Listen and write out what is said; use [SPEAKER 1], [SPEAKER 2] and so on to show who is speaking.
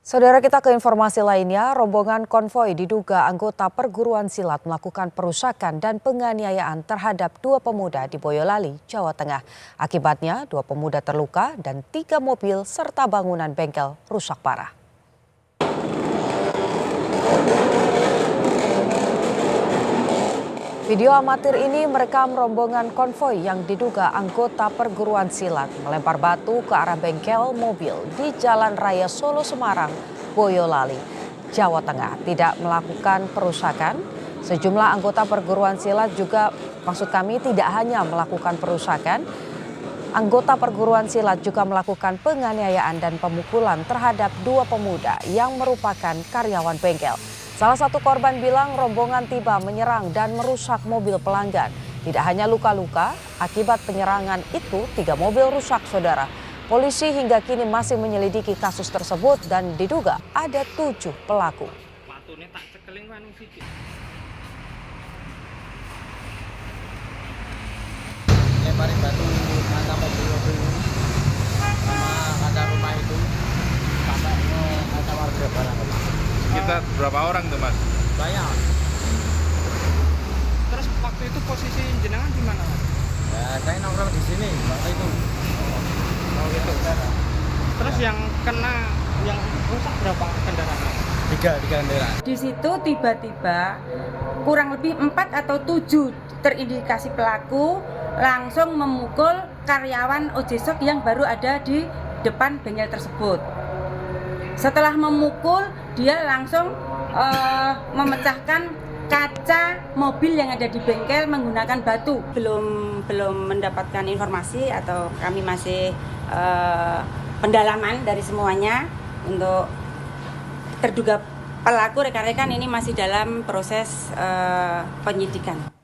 [SPEAKER 1] Saudara, kita ke informasi lainnya, rombongan konvoi diduga anggota perguruan silat melakukan perusakan dan penganiayaan terhadap dua pemuda di Boyolali, Jawa Tengah. Akibatnya, dua pemuda terluka dan 3 mobil serta bangunan bengkel rusak parah. Video amatir ini merekam rombongan konvoi yang diduga anggota perguruan silat melempar batu ke arah bengkel mobil di Jalan Raya Solo Semarang, Boyolali, Jawa Tengah. Tidak melakukan perusakan, sejumlah anggota perguruan silat juga, tidak hanya melakukan perusakan, anggota perguruan silat juga melakukan penganiayaan dan pemukulan terhadap dua pemuda yang merupakan karyawan bengkel. Salah satu korban bilang rombongan tiba menyerang dan merusak mobil pelanggan. Tidak hanya luka-luka, akibat penyerangan itu 3 mobil rusak, saudara. Polisi hingga kini masih menyelidiki kasus tersebut dan diduga ada 7 pelaku.
[SPEAKER 2] Lemparin batu kaca mobil sama kaca rumah itu sampai kaca warga barang.
[SPEAKER 3] Kita berapa orang tuh, Mas?
[SPEAKER 2] Banyak.
[SPEAKER 4] Terus waktu itu posisi jenengan di mana, Mas?
[SPEAKER 2] Ya, saya nongkrong di sini waktu itu.
[SPEAKER 4] Oh gitu. Terus yang rusak berapa kendaraan?
[SPEAKER 2] Tiga kendaraan.
[SPEAKER 5] Di situ tiba-tiba kurang lebih 4 atau 7 terindikasi pelaku langsung memukul karyawan OJSOK yang baru ada di depan bengkel tersebut. Setelah memukul, dia langsung memecahkan kaca mobil yang ada di bengkel menggunakan batu. Belum mendapatkan informasi atau kami masih pendalaman dari semuanya untuk terduga pelaku. Rekan-rekan ini masih dalam proses penyidikan.